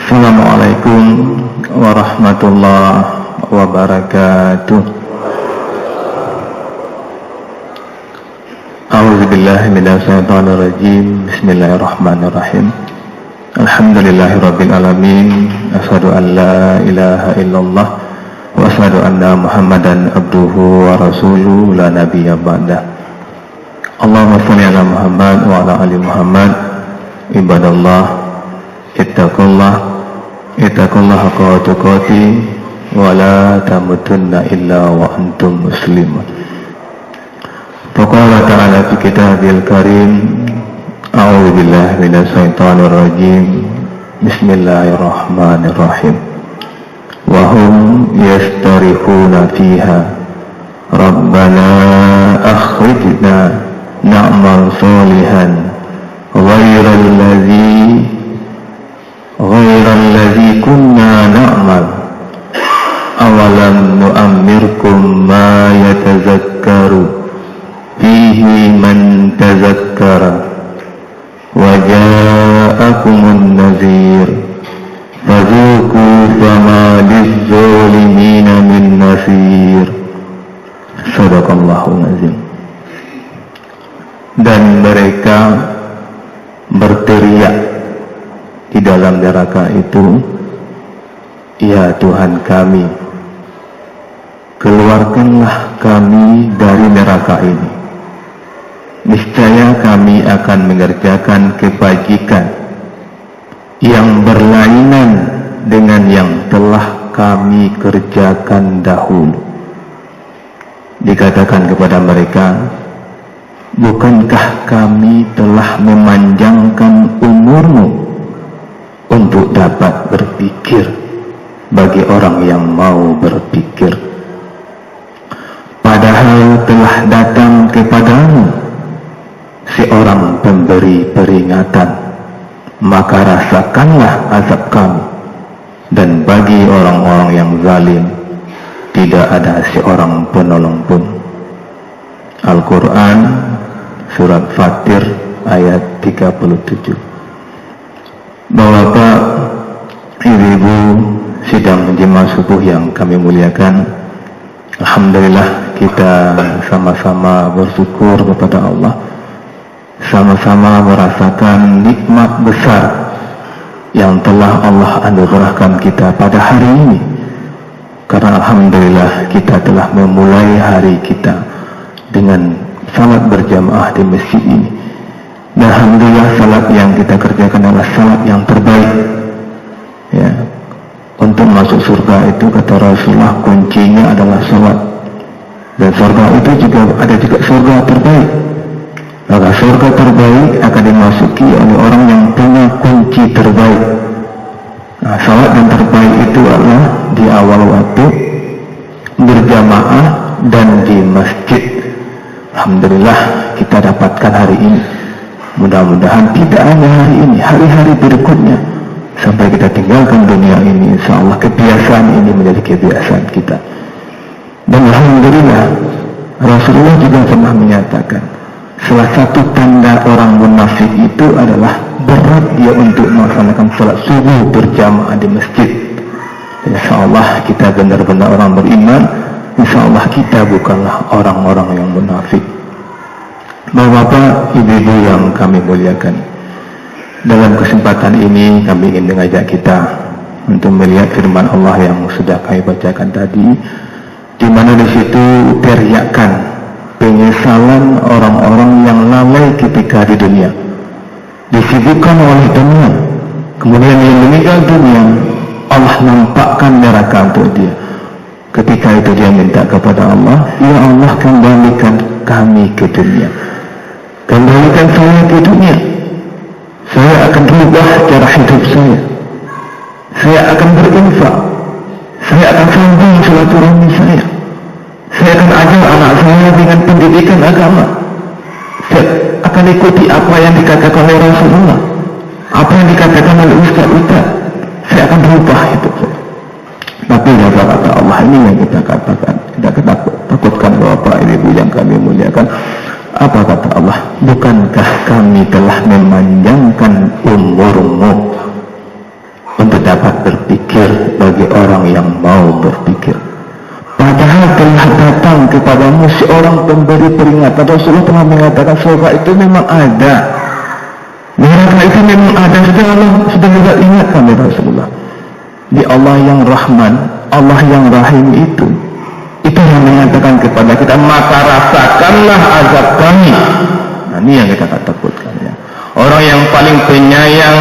Assalamualaikum warahmatullahi wabarakatuh. A'udzubillahi minasyaitonir rajim. Bismillahirrahmanirrahim. Alhamdulillahirabbil alamin. Asyhadu an la ilaha illallah wa asyhadu anna Muhammadan abduhu wa rasuluhu la nabiyya ba'dah. Allahumma shalli ala Muhammad wa ala ali Muhammad. Ibadallah, ittaqullah haqqa tuqatih wa la tamutunna illa wa antum muslimun. Faqala ta'ala fi kitabil karim, a'udzu billahi minasy syaithanir rajim. Bismillahirrahmanirrahim. Wa hum yastarihuna fiha rabbana akhrijna na'mal shalihan ghairal ladzi kunna na'mal awalam nu'ammirkum ma yatazakkaru fihi man tazakkara wa ja'akumun nazir fadzuqu fama lizzalimin min nasir. Shadaqallahul azim. Dan mereka berteriak di dalam neraka itu, ya Tuhan kami, keluarkanlah kami dari neraka ini. Niscaya kami akan mengerjakan kebajikan yang berlainan dengan yang telah kami kerjakan dahulu. Dikatakan kepada mereka, bukankah kami telah memanjangkan umurmu untuk dapat berpikir bagi orang yang mau berpikir? Padahal telah datang kepadamu seorang pemberi peringatan, maka rasakanlah azab kami, dan bagi orang-orang yang zalim tidak ada seorang penolong pun. Al-Quran Surat Fatir ayat 37. Bapak, ibu-ibu sidang jemaah subuh yang kami muliakan, alhamdulillah kita sama-sama bersyukur kepada Allah, sama-sama merasakan nikmat besar yang telah Allah anugerahkan kita pada hari ini. Karena alhamdulillah kita telah memulai hari kita dengan salat berjamaah di masjid ini. Dan alhamdulillah salat yang kita kerjakan adalah salat yang terbaik. Ya. Untuk masuk surga itu kata Rasulullah kuncinya adalah salat. Dan surga itu juga ada juga surga terbaik. Maka surga terbaik akan dimasuki oleh orang yang punya kunci terbaik. Nah, salat yang terbaik itu adalah di awal waktu, berjamaah, dan di masjid. Alhamdulillah kita dapatkan hari ini. Mudah-mudahan tidak hanya hari ini, hari-hari berikutnya sampai kita tinggalkan dunia ini, insyaallah kebiasaan ini menjadi kebiasaan kita. Dan alhamdulillah Rasulullah juga pernah menyatakan salah satu tanda orang munafik itu adalah berat dia untuk melaksanakan salat subuh berjamaah di masjid. Insyaallah kita benar-benar orang beriman. InsyaAllah kita bukanlah orang-orang yang munafik. Bapak, ibu-ibu yang kami muliakan, dalam kesempatan ini kami ingin mengajak kita untuk melihat firman Allah yang sudah kami bacakan tadi, di mana di situ teriakan penyesalan orang-orang yang lalai ketika di dunia, disibukkan oleh dunia, kemudian dia meninggal dunia, Allah nampakkan neraka untuk dia. Ketika itu dia minta kepada Allah, ya Allah, kembalikan kami ke dunia, kembalikan saya ke dunia. Saya akan rubah cara hidup saya akan berinfak, saya akan sambung silaturahmi saya akan ajar anak saya dengan pendidikan agama, saya akan ikuti apa yang dikatakan oleh Rasulullah, apa yang dikatakan oleh ustaz-ustaz, saya akan rubah hidup saya. Tapi kata Allah, ini yang kita katakan, kita takutkan Bapak Ibu yang kami muliakan. Apa kata Allah? Bukankah kami telah memanjangkan umurmu untuk dapat berpikir bagi orang yang mau berpikir. Padahal telah datang kepadamu seorang pemberi peringatan. Rasulullah telah mengatakan surga itu memang ada, neraka itu memang ada. Sudah Allah ingatkan ya Rasulullah. Di Allah yang Rahman, Allah yang Rahim itu yang mengatakan kepada kita, maka rasakanlah azab kami. Nah, ini yang kita takutkan ya. Orang yang paling penyayang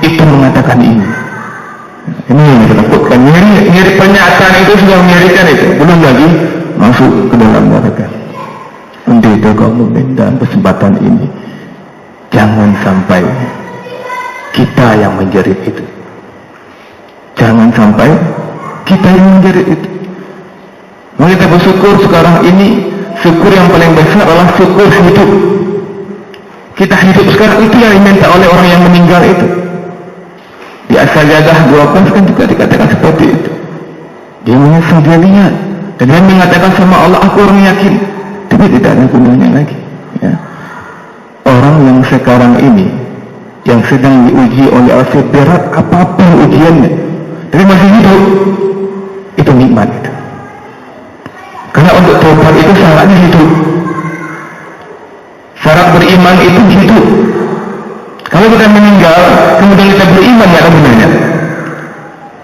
itu mengatakan ini. Ini yang kita takutkan. Nyeri pernyataan itu sudah mengerikan itu. Belum lagi masuk ke dalam neraka. Untuk itu kaum mukmin dalam kesempatan ini, jangan sampai kita yang menjerit itu. Jangan sampai kita yang menjerit itu. Mari kita bersyukur sekarang ini. Syukur yang paling besar adalah syukur hidup. Kita hidup sekarang, itu yang diminta oleh orang yang meninggal itu. Di As-Sajdah 12 kan juga dikatakan seperti itu. Dia menyesal, dia lihat, dan dia mengatakan sama Allah, aku orang yakin, tapi tidak ada gunanya lagi ya. Orang yang sekarang ini, yang sedang diuji oleh Allah, seberat apapun ujiannya, tapi masih hidup, itu nikmat itu. Karena untuk tobat itu syaratnya hidup. Syarat beriman itu hidup. Kalau kita meninggal, kemudian kita beriman, tidak ada gunanya.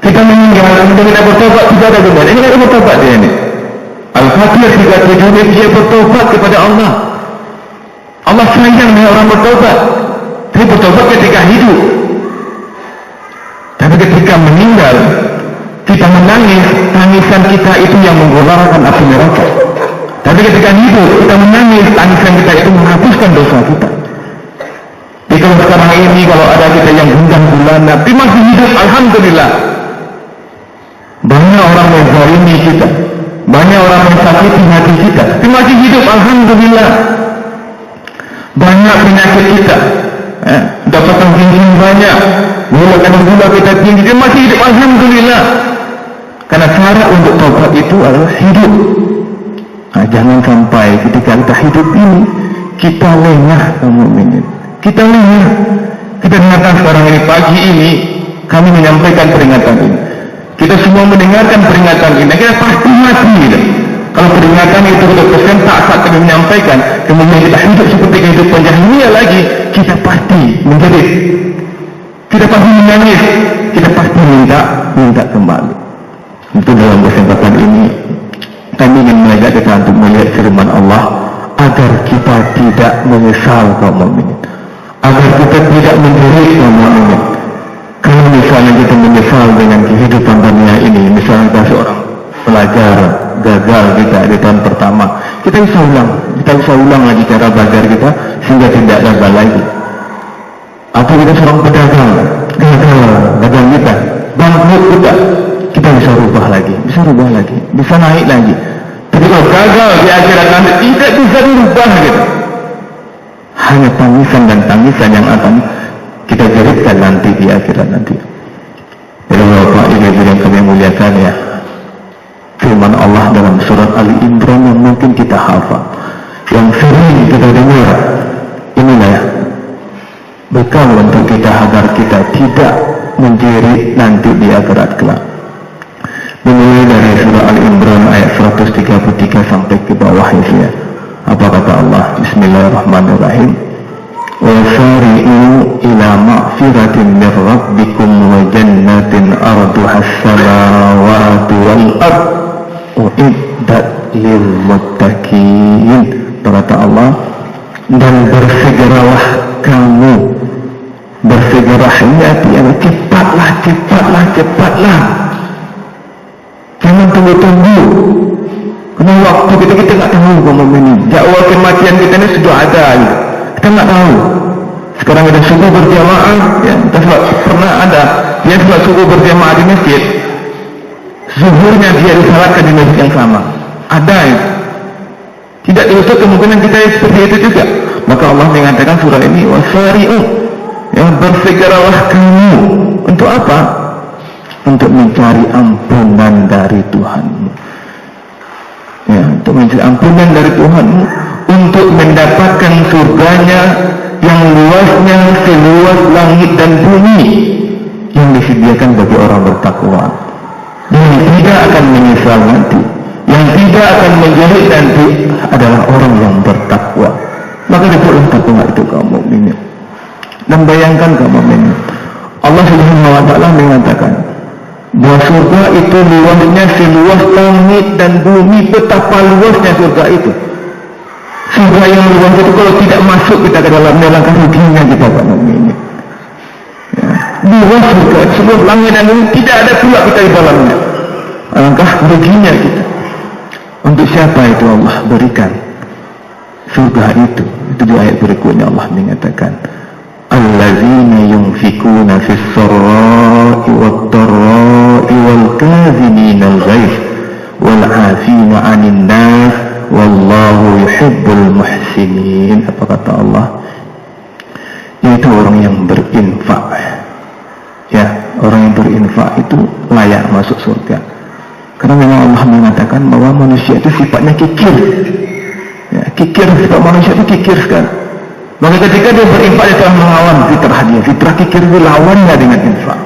Kita meninggal, kemudian kita bertobat, tidak ada gunanya. Ini tidak bertobat dia ini. Al-Fatihah 37 dia bertobat kepada Allah. Allah sayang dengan orang bertobat. Tapi bertobat ketika hidup. Tapi ketika meninggal, kita menangis, tangisan kita itu yang menggelarkan api neraka. Tapi ketika hidup, kita menangis, tangisan kita itu menghapuskan dosa kita. Jadi kalau sekarang ini, kalau ada kita yang gundah gulana, tapi masih hidup, alhamdulillah. Banyak orang menzalimi kita, banyak orang mensakiti hati kita, tapi masih hidup, alhamdulillah. Banyak penyakit kita, dapatan tinggi banyak, gula kita tinggi, tapi masih hidup, alhamdulillah. Karena cara untuk taubat itu adalah hidup. Nah, jangan sampai ketika kita hidup ini kita lengah, kaum mukminin. Kita lengah. Kita dengarkan sekarang ini, pagi ini kami menyampaikan peringatan ini. Kita semua mendengarkan peringatan ini. Kita pasti mati gitu. Kalau peringatan itu sudah tersentak saat kami menyampaikan, kemudian kita hidup seperti kehidupan jahiliyah lagi, kita pasti menjerit. Kita pasti menangis. Kita pasti minta kembali. Itu dalam kesempatan ini kami ingin mengajak kita untuk melihat firman Allah agar kita tidak menyesal, kaum mukminin, agar kita tidak menjerit, kaum mukminin. Kalau misalnya kita menyesal dengan kehidupan dunia ini, misalnya kita seorang pelajar gagal kita di tahun pertama, kita bisa ulang lagi cara belajar kita sehingga tidak gagal lagi. Atau kita seorang pedagang gagal kita, bangkrut kita bisa rubah lagi, bisa naik lagi. Tapi kalau gagal di akhirat nanti tidak bisa dirubah gitu. Hanya tangisan dan tangisan yang akan kita jeritkan nanti di akhirat nanti. Jadi Bapak Ibu yang kami muliakan ya, firman Allah dalam surat Ali Imran yang mungkin kita hafal, yang sering kita dengar, inilah ya bekal untuk kita agar kita tidak menjerit nanti di akhirat kelak. Dimulai dari surah Al-Imran ayat 133 sampai ke bawah ya. Apa kata Allah? Bismillahirrahmanirrahim. Wasari'u ila ma'firatin min rabbikum wa jannatin arduha as-samawati wal ard uiddat lil muttaqin. Kata Allah, dan bersegeralah kamu, cepatlah. Jangan tunggu-tunggu. Karena waktu kita nggak tahu ini. Jadwal kematian kita ini sudah ada. Kita nggak tahu. Sekarang ada subuh berjamaah. Ya, kita pernah ada. Dia sholat subuh berjamaah di masjid. Zuhurnya dia disalatkan di masjid yang sama. Ada ya. Tidak diutup kemungkinan kita seperti itu juga. Maka Allah mengatakan surah ini wasari'u, yang bersegeralah kamu. Untuk apa? Untuk mencari ampunan dari Tuhanmu. Ya, untuk mencari ampunan dari Tuhanmu, untuk mendapatkan surganya yang luasnya seluas langit dan bumi. yang disediakan bagi orang bertakwa, yang tidak akan menyesal nanti, yang tidak akan menjerit nanti adalah orang yang bertakwa. Maka dapatlah takwa itu kaum mukminin. Dan bayangkan kaum mukminin, Allah Subhanahu wa taala mengatakan bahwa surga itu luasnya seluas langit dan bumi. Betapa luasnya surga itu. Surga yang luas itu kalau tidak masuk kita ke dalamnya, langkah ruginya kita kaum mukminin. Ya. Luas surga, seluas langit dan bumi, tidak ada pula kita di dalamnya. Alangkah ruginya kita. Untuk siapa itu Allah berikan surga itu? Itu di ayat berikutnya Allah mengatakan, allazina yunfikuna fis sarra'i wat dharra'i wal kadhimina al-ghaidh wal 'afina 'anil nas wallahu yuhibbul muhsinin. Apa kata Allah? Yaitu orang yang berinfak. Ya, orang yang berinfak itu layak masuk surga. Karena memang Allah mengatakan bahwa manusia itu sifatnya kikir. Ya, kikir, sifat manusia itu kikir sekali. Maka ketika dia berinfak, dia telah melawan fitrah dia. Fitrah kikir itu lawannya dengan infak.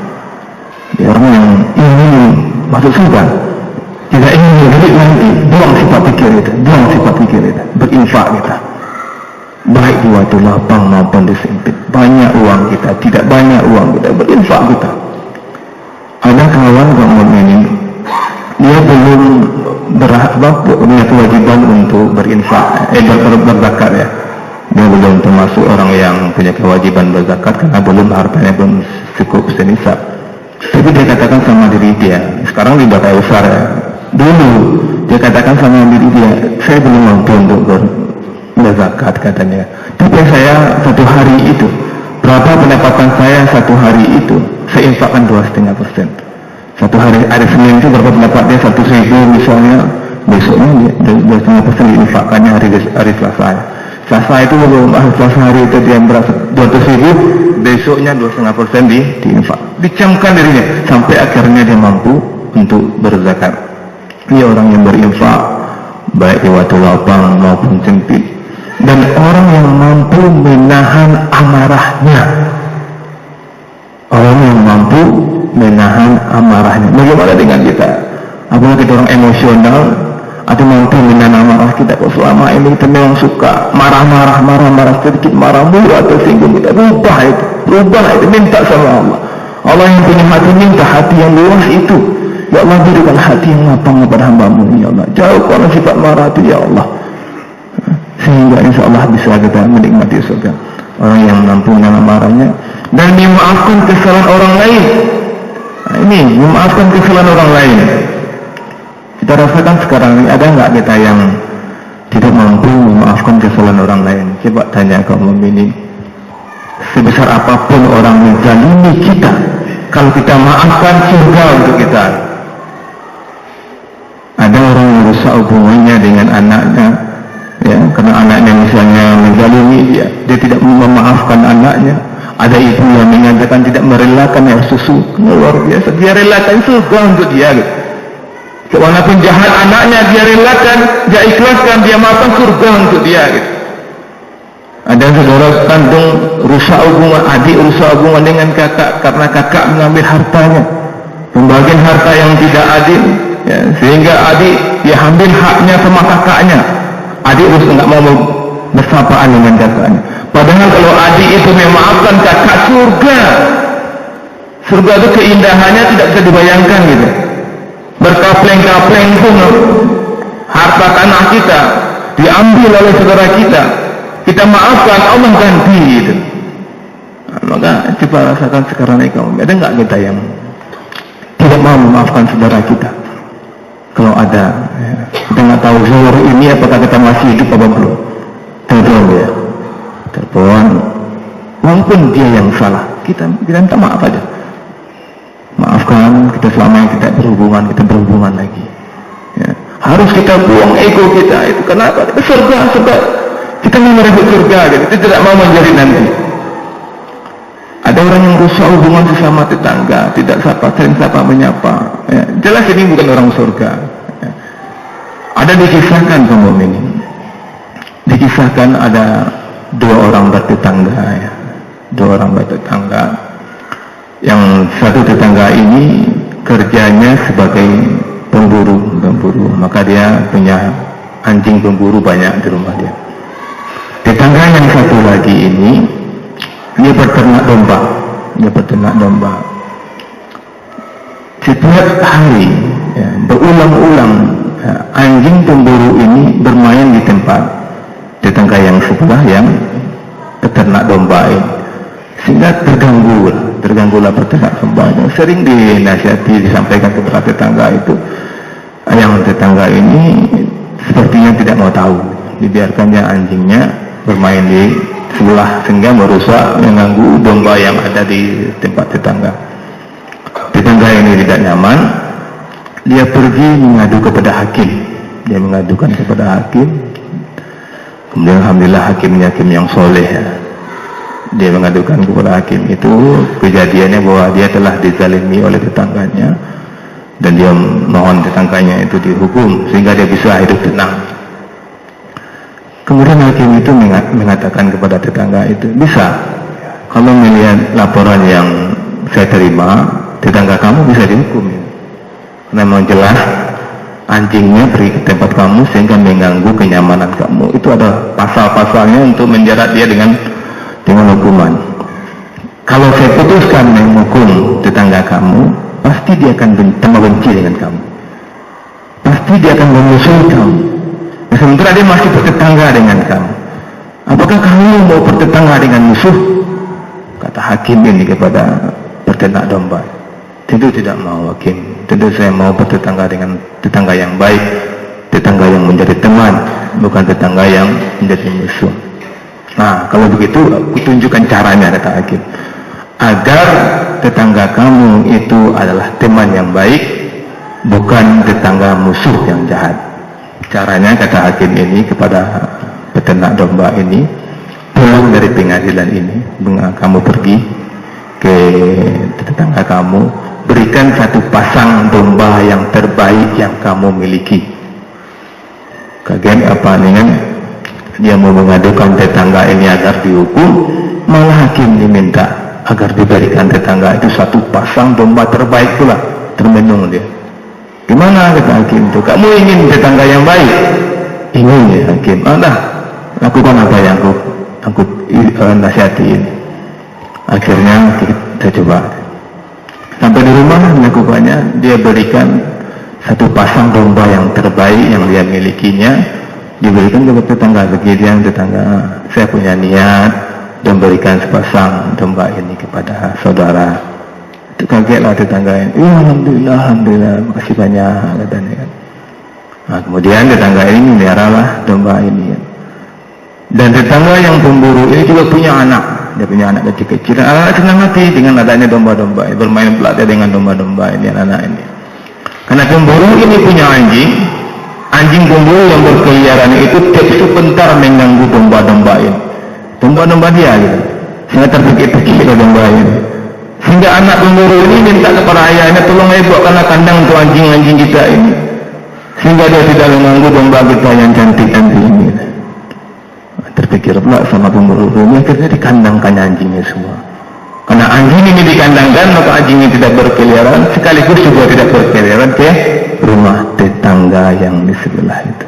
Dia orang yang ingin masuk surga, tidak ingin menjadi nanti, buang sifat kikir itu, buang sifat kikir itu, berinfak kita. Baik di waktu lapang maupun di sempit. Banyak uang kita, tidak banyak uang kita, berinfak kita. Ada kawan mukminin, dia belum punya kewajiban untuk berinfak, berzakat ya. Dia belum termasuk orang yang punya kewajiban berzakat karena belum hartanya belum cukup senisab. Tapi dia katakan sama diri dia, sekarang dia kaya besar ya. Dulu dia katakan sama diri dia, saya belum mampu untuk berzakat katanya. Tapi saya satu hari itu, berapa pendapatan saya satu hari itu, saya infakkan 2,5%. Satu hari Senin itu berapa pendapat dia? 1.000 misalnya, besoknya dia 2,5% diinfakkannya hari Selasa. Selasa itu belum Selasa hari itu dia berasa 200.000, besoknya 2,5% diinfak. Dicamkan dirinya sampai akhirnya dia mampu untuk berzakat. Dia orang yang berinfak baik di waktu lapang maupun sempit, dan orang yang mampu menahan amarahnya. Orang yang mampu menahan amarahnya. Bagaimana dengan kita? Apakah kita orang emosional atau mampu menahan amarah kita? Kalau selama ini kita memang suka marah sedikit, marah murah atau singgung, kita rubah itu, minta sama Allah. Allah yang punya hati, minta hati yang luas itu. Ya Allah, berikan hati yang lapang kepada hamba-Mu, ya Allah. Jauhkan sifat marah itu, ya Allah. Sehingga insya Allah bisa kita menikmati surga. Orang yang mampu menahan amarahnya dan memaafkan kesalahan orang lain. Nah, ini memaafkan kesalahan orang lain. Kita rasakan sekarang ini ada nggak kita yang tidak mampu memaafkan kesalahan orang lain? Coba tanya kaum mukminin. Sebesar apapun orang menzalimi kita, kalau kita maafkan, surga untuk kita. Ada orang yang rusak hubungannya dengan anaknya, ya, karena anaknya misalnya menzalimi dia tidak memaafkan anaknya. Ada ibu yang mengatakan tidak merelakan air susu, luar biasa, dia relakan surga untuk dia gitu. Walaupun jahat anaknya dia relakan, dia ikhlaskan, dia maafkan, surga untuk dia gitu. Ada saudara kandung rusak hubungan, adik rusak hubungan dengan kakak karena kakak mengambil hartanya, pembagian harta yang tidak adil, ya, sehingga adik dia ambil haknya sama kakaknya. Adik terus enggak mau bersapaan dengan kakaknya. Padahal kalau adik itu memaafkan kakak, surga itu keindahannya tidak bisa dibayangkan gitu. Berkapleng-kapleng pun harta tanah kita diambil oleh saudara kita maafkan, Allah ganti gitu. Nah, maka coba rasakan sekarang ini kaum, ada nggak kita yang tidak mau memaafkan saudara kita? Kalau ada, ya, kita nggak tahu zuhur ini apakah kita masih hidup apa belum. Telepon ya, telepon, walaupun dia yang salah, kita minta maaf aja. Maafkan, kita selama yang tidak berhubungan, kita berhubungan lagi. Ya. Harus kita buang ego kita itu. Kenapa? Surga. Kita mau merebut surga, gitu. Kita tidak mau menjadi nanti. Ada orang yang rusak hubungan sesama tetangga, tidak sering sapa menyapa. Ya. Jelas ini bukan orang surga. Ya. Ada dikisahkan kaum mukminin. Dikisahkan ada dua orang bertetangga, ya. Dua orang bertetangga. Yang satu tetangga ini kerjanya sebagai pemburu, maka dia punya anjing pemburu banyak di rumah dia. Tetangga yang satu lagi ini dia peternak domba. Setiap hari ya, berulang-ulang ya, anjing pemburu ini bermain di tempat tetangga yang sebelah yang peternak domba ini, sehingga terganggulah peternak domba. Sering dinasihati, disampaikan kepada tetangga itu, yang tetangga ini sepertinya tidak mau tahu, dibiarkannya anjingnya bermain di sebelah sehingga merusak, mengganggu domba yang ada di tempat tetangga. Tetangga ini tidak nyaman, dia pergi mengadu kepada hakim. Dia mengadukan kepada hakim. Kemudian alhamdulillah hakimnya hakim yang soleh ya. Dia mengadukan kepada hakim itu kejadiannya bahwa dia telah dizalimi oleh tetangganya dan dia mohon tetangganya itu dihukum sehingga dia bisa hidup tenang. Kemudian hakim itu mengatakan kepada tetangga itu, bisa kalau melihat laporan yang saya terima, tetangga kamu bisa dihukum ya. Karena memang jelas anjingnya pergi ke tempat kamu sehingga mengganggu kenyamanan kamu. Itu ada pasal-pasalnya untuk menjerat dia dengan hukuman. Kalau saya putuskan menghukum tetangga kamu, pasti dia akan tambah benci dengan kamu. Pasti dia akan memusuhi kamu. Sementara dia masih bertetangga dengan kamu. Apakah kamu mau bertetangga dengan musuh? Kata hakim ini kepada peternak domba. Tentu tidak mau hakim. Tentu saya mau bertetangga dengan tetangga yang baik, tetangga yang menjadi teman, bukan tetangga yang menjadi musuh. Nah, kalau begitu aku tunjukkan caranya, kata hakim, agar tetangga kamu itu adalah teman yang baik, bukan tetangga musuh yang jahat. Caranya, kata hakim ini kepada peternak domba ini, pulang dari pengadilan ini, kamu pergi ke tetangga kamu, berikan satu pasang domba yang terbaik yang kamu miliki. Kaget apa dengan dia mau mengadukan tetangga ini agar dihukum, malah hakim diminta agar diberikan tetangga itu satu pasang domba terbaik pula. Termenung dia. Gimana, kata hakim itu, kamu ingin tetangga yang baik? Ingin ya hakim. Lakukan apa yang aku nasihatin. Akhirnya kita coba. Sampai di rumah melakukannya, dia berikan satu pasang domba yang terbaik yang dia milikinya, diberikan kepada tetangga. Begitu tetangga, saya punya niat dan berikan sepasang domba ini kepada saudara. Itu kagetlah tetangga ini. Alhamdulillah, makasih banyak, katanya kan. Nah, kemudian tetangga ini meliharalah domba ini kan. Dan tetangga yang pemburu ini juga punya anak. Dia punya anak kecil-kecil. Anak senang hati dengan adanya domba-domba, bermain pula dia dengan domba-domba ini, anak ini. Karena pemburu ini punya anjing pemburu yang berkeliaran itu tiap sebentar mengganggu domba-domba ini. Domba-domba dia gitu. Sehingga terpikir-pikir domba ini. Sehingga anak pemburu ini minta kepada ayahnya, tolong ayah buatkanlah kandang untuk anjing-anjing kita ini. Sehingga dia tidak mengganggu domba kita yang cantik-cantik ini. Terpikir pula sama pemburu ini, akhirnya dikandangkan anjingnya semua. Karena anjing ini dikandangkan, maka anjing ini tidak berkeliaran, sekaligus juga tidak berkeliaran ke rumah tetangga yang di sebelah itu.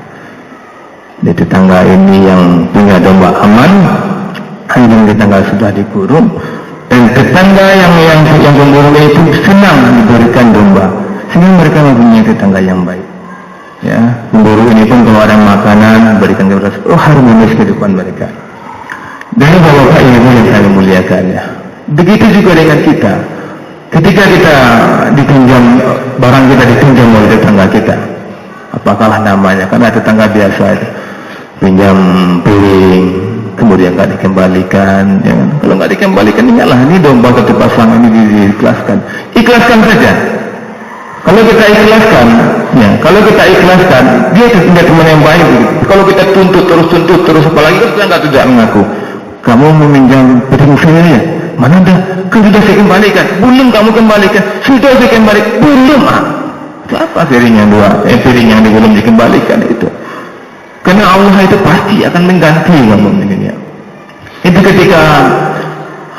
Di tetangga ini yang punya domba aman, anjing tetangga sudah dikurung, dan tetangga yang pemburu itu senang diberikan domba, sehingga mereka mempunyai tetangga yang baik. Ya, pemburu ini pun kalau ada makanan berikan kepada, harmonis kehidupan mereka. Dan bapak ibu yang saya muliakan ya, begitu juga dengan kita. Ketika kita dipinjam barang, kita dipinjam oleh tetangga kita, apakah namanya, karena tetangga biasa itu pinjam piring, kemudian nggak dikembalikan, ya. Kalau nggak dikembalikan, ingatlah ini domba satu pasang ini diikhlaskan, ikhlaskan saja. Kalau kita ikhlaskan, ya, kalau kita ikhlaskan, dia tidak teman yang baik. Kalau kita tuntut terus, apalagi kita tidak mengaku. Kamu meminjam piring saya ya? Mana dah? Kan sudah saya kembalikan. Belum kamu kembalikan. Sudah saya kembalikan. Belum. Itu apa piring yang piring yang belum dikembalikan itu? Karena Allah itu pasti akan mengganti kamu ini. Itu ketika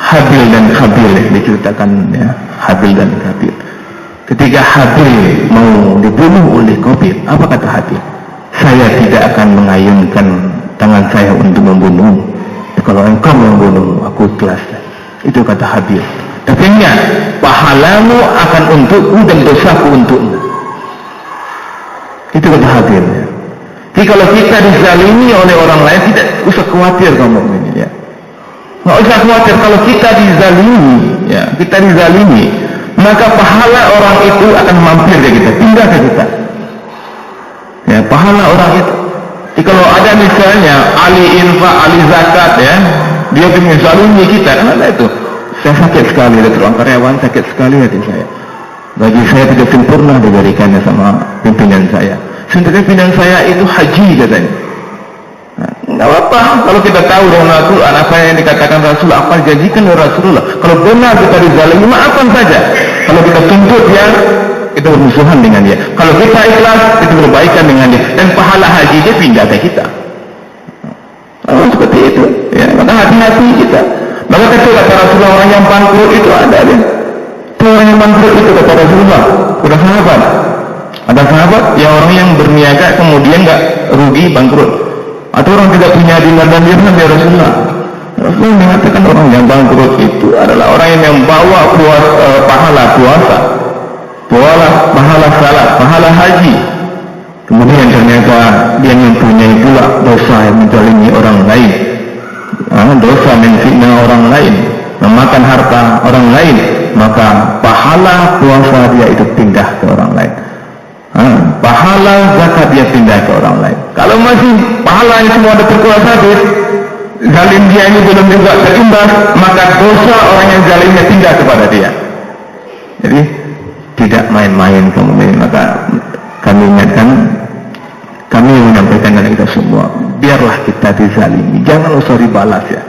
Habil dan Qabil diceritakan ya, Habil dan Qabil. Ketika Habil mau dibunuh oleh Qabil, apa kata Habil? Saya tidak akan mengayunkan tangan saya untuk membunuh. Kalau engkau membunuh, aku ikhlas. Itu kata Habil. Tapi ingat, pahalamu akan untukku dan dosaku untukmu. Itu kata Habil. Jadi kalau kita dizalimi oleh orang lain, tidak usah khawatir kamu ini ya. Nggak usah khawatir kalau kita dizalimi, ya, kita dizalimi, maka pahala orang itu akan mampir ke kita, pindah ke kita. Ya, pahala orang itu. Jadi kalau ada misalnya ahli infak, ahli zakat ya, dia ingin zalimi kita, ada itu. Saya sakit sekali, ada seorang karyawan sakit sekali hati saya. Gaji saya tidak sempurna diberikannya sama pimpinan saya. Sebenarnya pimpinan saya itu haji katanya. Nggak apa-apa, kalau kita tahu dengan Al-Quran apa yang dikatakan Rasul, apa janjikan oleh Rasulullah. Kalau benar kita dizalimi, maafkan saja. Kalau kita tuntut dia, kita bermusuhan dengan dia. Kalau kita ikhlas, kita berbaikan dengan dia. Dan pahala haji dia pindah ke kita. Oh, seperti itu. Ya, maka hati-hati kita. Maka kata Rasulullah, orang yang bangkrut itu ada dia. Itu orang yang bangkrut itu kata Rasulullah. Sudah sahabat. Ada sahabat, ya orang yang berniaga kemudian nggak rugi bangkrut. Atau orang tidak punya dinar dan dirham ya Rasulullah. Rasulullah mengatakan orang yang bangkrut itu adalah orang yang membawa pahala puasa, pahala salat, pahala haji. Kemudian ternyata dia mempunyai pula dosa yang menzalimi orang lain, dosa menfitnah orang lain, memakan harta orang lain, maka pahala puasa dia itu pindah ke orang lain. Pahala zakat dia pindah ke orang lain. Kalau masih pahala yang semua ada terkuasa habis, zalim dia ini belum juga terimbas, maka dosa orang yang zalimnya pindah kepada dia. Jadi tidak main-main kemudian. Maka kami ingatkan, kami menyampaikan kepada kita semua, biarlah kita dizalimi, jangan usah dibalas ya.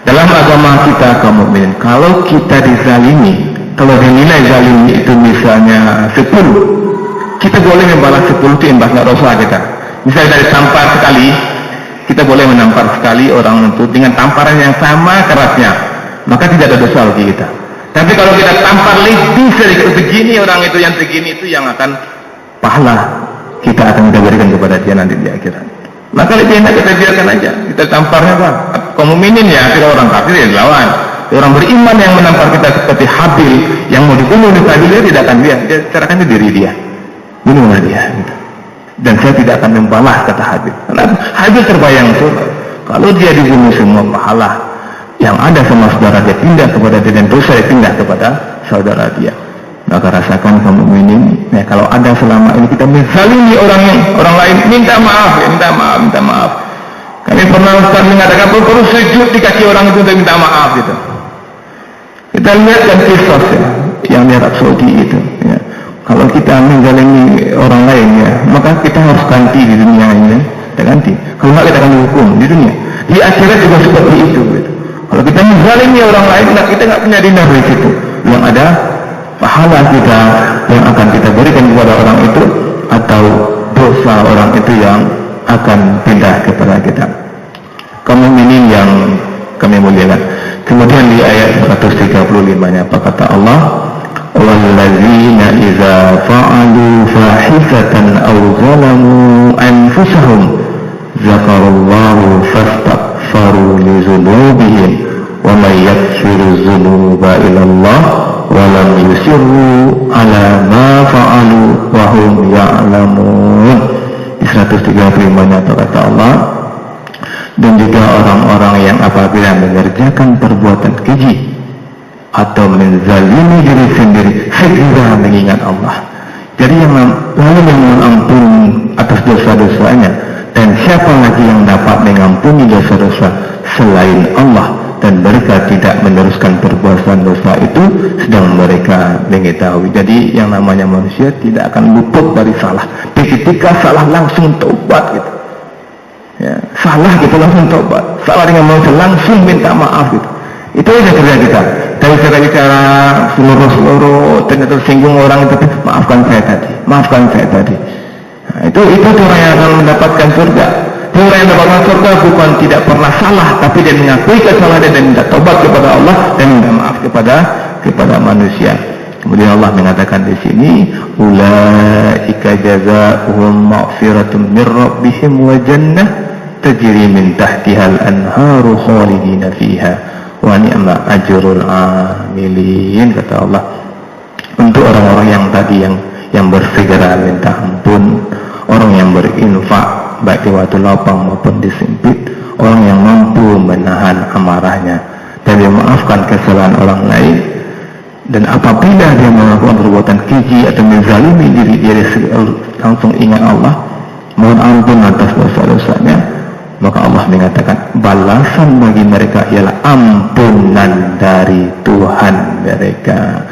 Dalam agama kita kaum mukminin, kalau kita dizalimi, kalau dinilai zalimi itu misalnya 10, kita boleh membalas 10 itu imbas nggak dosa kita. Misalnya dari tampar sekali, kita boleh menampar sekali orang itu dengan tamparan yang sama kerasnya, maka tidak ada dosa bagi kita. Tapi kalau kita tampar lebih sedikit begini, orang itu yang segini itu yang akan pahala kita akan kita berikan kepada dia nanti di akhirat. Maka lebih enak kita biarkan aja, kita tamparnya apa? Kaum mukminin ya, kita orang kafir ya lawan. Orang beriman yang menampar kita seperti Habil yang mau dibunuh di Qabil, dia tidak akan dia serahkan diri dia. Bunuhlah dia gitu. Dan saya tidak akan membalas kata Habil. Karena Habil terbayang kalau dia dibunuh semua pahala yang ada sama saudara dia pindah kepada dia dan dosa dia pindah kepada saudara dia. Maka rasakan kaum mukminin ya, kalau ada selama ini kita menzalimi orang lain, minta maaf ya, minta maaf. Kami pernah Ustaz mengatakan perlu sujud di kaki orang itu untuk minta maaf gitu. Kita lihat kan kisah ya, yang di Arab Saudi itu ya. Kalau kita menzalimi orang lain ya, maka kita harus ganti di dunia ini, kita ganti. Kalau nggak kita akan dihukum di dunia. Di akhirat juga seperti itu. Gitu. Kalau kita menzalimi orang lain, kita nggak punya dinar di situ. Yang ada pahala kita yang akan kita berikan kepada orang itu, atau dosa orang itu yang akan pindah kepada kita. Kaum mukminin yang kami muliakan. Kemudian di ayat 135-nya apa kata Allah? وَالَّذِينَ إِذَا فَعَلُوا فَاحِشَةً أَوْ ظَلَمُوا أَنفُسَهُمْ ذَكَرُوا اللَّهَ فَاسْتَغْفَرُوا لِذُنُوبِهِمْ وَمَن يَغْفِرُ الذُّنُوبَ إِلَّا اللَّهُ وَلَمْ يُصِرُّوا عَلَى مَا فَعَلُوا وَهُمْ يَعْلَمُونَ. Di 135-nya kata Allah, dan juga orang-orang yang apabila mengerjakan perbuatan keji atau menzalimi diri sendiri segera mengingat Allah. Jadi yang lalu yang mengampuni atas dosa-dosanya, dan siapa lagi yang dapat mengampuni dosa-dosa selain Allah, dan mereka tidak meneruskan perbuatan dosa itu sedang mereka mengetahui. Jadi yang namanya manusia tidak akan luput dari salah. Ketika salah langsung taubat gitu. Ya, salah gitu langsung taubat. Salah dengan manusia langsung minta maaf gitu. Itu aja kerja kita. Dari cara seluruh ternyata tersinggung orang itu, maafkan saya tadi. Nah, itu orang yang akan mendapatkan surga. Orang yang dapat masuk surga bukan tidak pernah salah, tapi dia mengakui kesalahan dan minta tobat kepada Allah dan minta maaf kepada manusia. Kemudian Allah mengatakan di sini, ulaika jazaohum maghfiratun mir rabbihim wa jannah tajri min tahtihal anharu khalidina fiha wa ni'ma ajrul amilin. Kata Allah, untuk orang-orang yang tadi yang bersegera minta ampun, orang yang berinfak baik di waktu lapang maupun di sempit, orang yang mampu menahan amarahnya dan dia memaafkan kesalahan orang lain. Dan apabila dia melakukan perbuatan keji atau menzalimi diri dia langsung ingat Allah, mohon ampun atas dosa-dosanya, maka Allah mengatakan balasan bagi mereka ialah ampunan dari Tuhan mereka.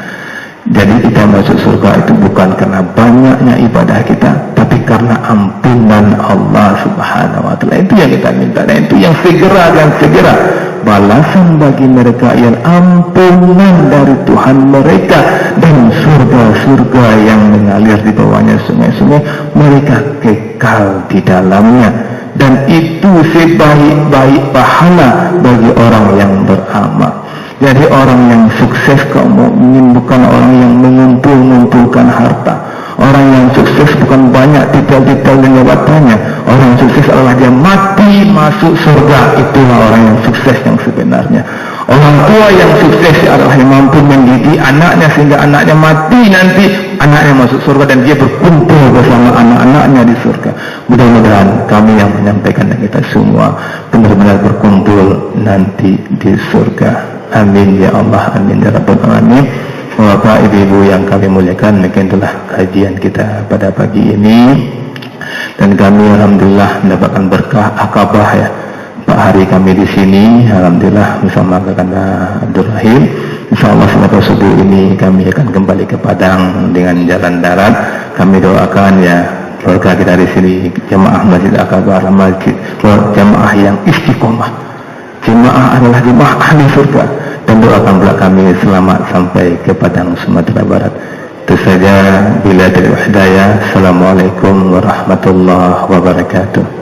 Jadi kita masuk surga itu bukan karena banyaknya ibadah kita, tapi karena ampunan Allah Subhanahu wa Ta'ala. Itu yang kita minta, dan itu yang segera dan segera. Balasan bagi mereka yang ampunan dari Tuhan mereka dan surga-surga yang mengalir di bawahnya sungai-sungai, mereka kekal di dalamnya. Dan itu sebaik-baik pahala bagi orang yang beramal. Jadi orang yang sukses kaum mukminin bukan orang yang mengumpulkan harta. Orang yang sukses bukan banyak detail-detail dan jabatannya. Orang yang sukses adalah dia mati masuk surga. Itulah orang yang sukses yang sebenarnya. Orang tua yang sukses adalah yang mampu mendidik anaknya sehingga anaknya mati nanti anaknya masuk surga dan dia berkumpul bersama anak-anaknya di surga. Mudah-mudahan kami yang menyampaikan dan kita semua benar-benar berkumpul nanti di surga. Amin ya Allah, amin ya Rabbal Alamin. Bapak ibu-ibu yang kami muliakan, mungkin itulah kajian kita pada pagi ini, dan kami alhamdulillah mendapatkan berkah akabah ya. Pak hari kami di sini alhamdulillah bersama Kakanda Abdul Rahim. Insyaallah selepas subuh ini kami akan kembali ke Padang dengan jalan darat. Kami doakan ya keluarga kita di sini, jemaah Masjid Akbar, masjid jemaah yang istiqomah. Jemaah adalah jemaah ahli surga, dan doakan pula kami selamat sampai ke Padang Sumatera Barat. Itu saja, bila dari wahdaya. Assalamualaikum warahmatullahi wabarakatuh.